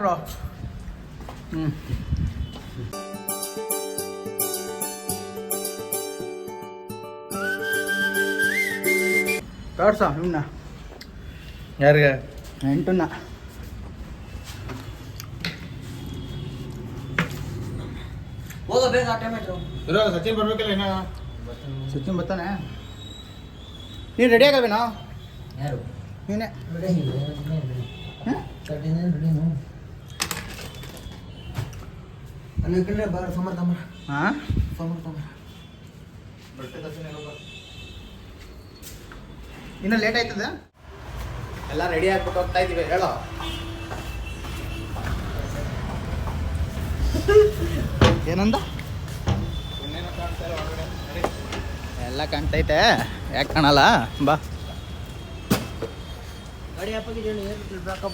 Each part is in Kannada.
ಬ್ರೋ. ತೋರ್ಸ ಇವನ್ನ ಯಾರಿಗೆ? ಎಂಟನ್ನ. ಹೋಗ ಬೇಗ ಟೊಮೆಟೊ. ಸಚಿನ್ ಬರ್ಬೇಕಲ್ಲ ಇನ್ನ. ಸಚಿನ್ ಬರ್ತಾನೆ. ನೀನು ರೆಡಿ ಆಗಲ್ವೇನೋ? ಯಾರು? ನೀನೇ. ಅಲ್ಲಿ ಕಡೆ ಬಾರ ಸೋಮವಾರ ತಮ್ಮ. ಹಾಂ ಸೋಮವಾರ ತಮ್ಮ. ಇನ್ನು ಲೇಟ್ ಆಯ್ತದ? ಎಲ್ಲ ರೆಡಿ ಆಗ್ಬಿಟ್ಟು ಹೋಗ್ತಾ ಇದ್ದೀವಿ. ಹೇಳೋ. ಏನಂದ? ಎಲ್ಲ ಕಾಣ್ತೈತೆ. ಯಾಕೆ ಕಾಣಲ್ಲ? ಬಾ.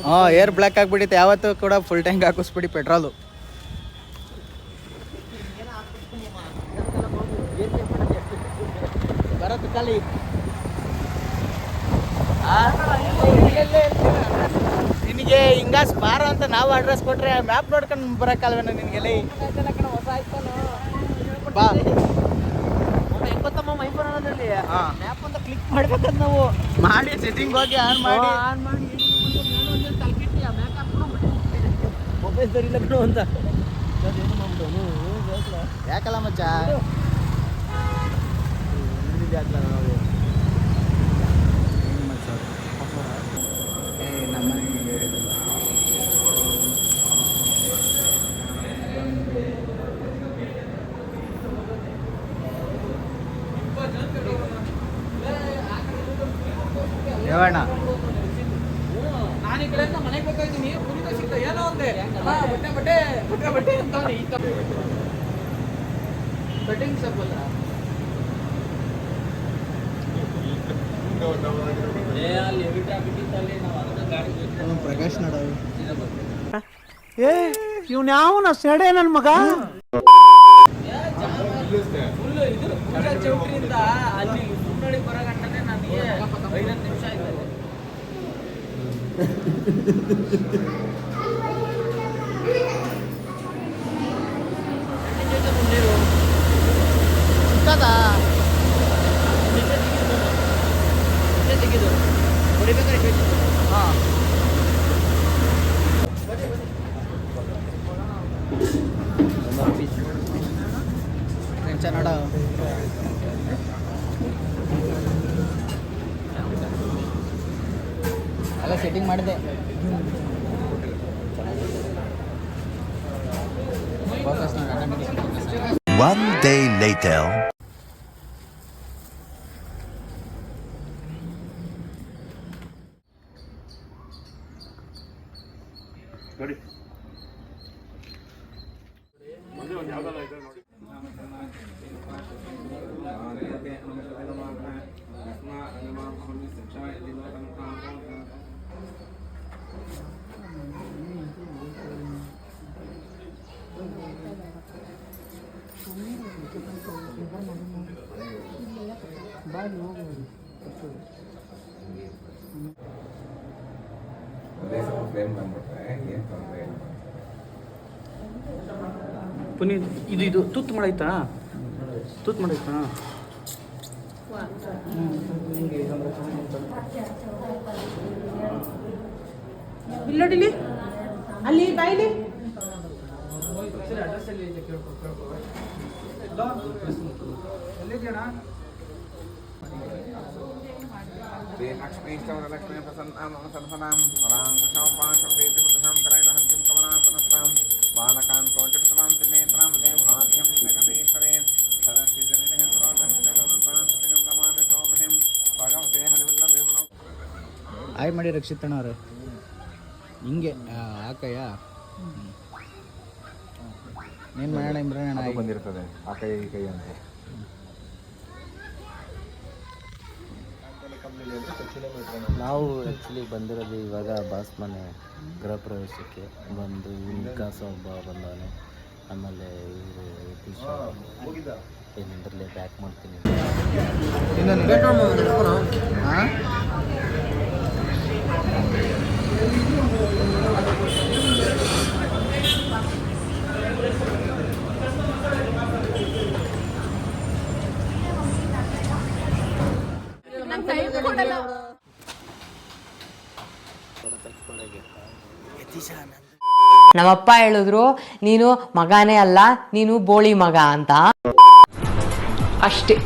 ಹಾಂ, ಏರ್ ಬ್ಲ್ಯಾಕ್ ಆಗಿಬಿಟ್ಟಿತ್ತು. ಯಾವತ್ತೂ ಕೂಡ ಫುಲ್ ಟ್ಯಾಂಕ್ ಹಾಕಿಸ್ಬಿಡಿ ಪೆಟ್ರೋಲು. ಬರತ್ತೆ ಖಾಲಿ. ನಿನಗೆ ಹಿಂಗ ಸ್ಪಾರ ಅಂತ ನಾವು ಅಡ್ರೆಸ್ ಕೊಟ್ರೆ ಮ್ಯಾಪ್ ನೋಡ್ಕೊಂಡು ಬರೋಕ್ಕಲ್ವೇನ ನಿನಗೆಲ್ಲ? ಬಾ. ಮ್ಯಾಪ್ ಅಂತ ಕ್ಲಿಕ್ ಮಾಡ್ಬೇಕಂತ ನಾವು ಮಾಡಿ ಸೆಟ್ಟಿಂಗ್ ಹೋಗಿ ಆನ್ ಮಾಡಿ ಮೊಬೈಲ್ ಸರಿ ಇಲ್ಲ ಬಿಡು ಅಂತ ಯಾಕಲ್ಲ ಮಚ್ಚ? ಹೇಳೋಣ. ನಾನು ಈ ಕಡೆಯಿಂದ ಮನೆಗೆ ಬೇಕಾಗಿದ್ದೀನಿ. ಪುನೀತ ಸಿಗ್ತಾ ಏನೋ ಒಂದೇ ಬಟ್ಟೆ ಅಂತ ಕಟಿಂಗ್ ಸಪ್ ಅಲ್ಲ. ಪ್ರಕಾಶ್ ನಡ ಇವ್ನು ಯಾವನ ಸೆಡೆ ನನ್ನ ಮಗ. ಚೌಟ್ರಿಂದ ಅಲ್ಲಿ ಮುನ್ನಡಿ ಬರಗಂಟನೆ ನನಗೆ 5 ನಿಮಿಷ ಆಯ್ತು. ಸಿಕ್ಕದ ತೆಗೆದು ಹೊಡಿಬೇಕಾದ್ರೆ ಹಾಂ. ನೋಡ ಎಲ್ಲ ಸೆಟ್ಟಿಂಗ್ ಮಾಡಿದೆ. One day later. ನೋಡಿ ಪುನೀತ್ ಇದು ತುತ್ತು ಮಾಡಾಯ್ತಾ? ತುತ್ತು ಮಾಡಾಯ್ತಾ? ಇಲ್ಲಡಿಲಿ ಅಲ್ಲಿ ಬಾಯಿಲಿ ಲಕ್ಷ್ಮೀ ಪ್ರಸನ್ನಾಂ ಬಾಲಕಾನ್ ಕೋಟಿಪುರಾಂ ತ್ರಿನೇತ್ರಾಂ ಹೃದಯಂ ಆದಿಯಂ ಜಗದೀಶ್ವರೇ ಆಯ್ ಮಾಡಿ ರಕ್ಷಿತಣ್ಣ ಅವ್ರೆ ಹಿಂಗೆ ಆಕಯ್ಯ ಏನು ಮಾಡೋಣ ಇಮ್ರಾನ್ ಬಂದಿರ್ತದೆ ಆ ಕೈ ಈ ಕೈ ಅಂತ. ನಾವು ಆ್ಯಕ್ಚುಲಿ ಬಂದಿರೋದು ಇವಾಗ ಬಾಸ್ ಮನೆ ಗೃಹ ಪ್ರವೇಶಕ್ಕೆ ಬಂದು ವಿಕಾಸ ಒಬ್ಬ ಬಂದವನೆ. ಆಮೇಲೆ ಇವರು ಯತೀಶ್ ಏನಿದ್ರಲ್ಲೇ ಪ್ಯಾಕ್ ಮಾಡ್ತೀನಿ. ಹಾಂ ಕೊಡಲ್ಲ. ನಮ್ಮಪ್ಪ ಹೇಳಿದ್ರು ನೀನು ಮಗನೇ ಅಲ್ಲ, ನೀನು ಬೋಳಿ ಮಗ ಅಂತ. ಅಷ್ಟೇ.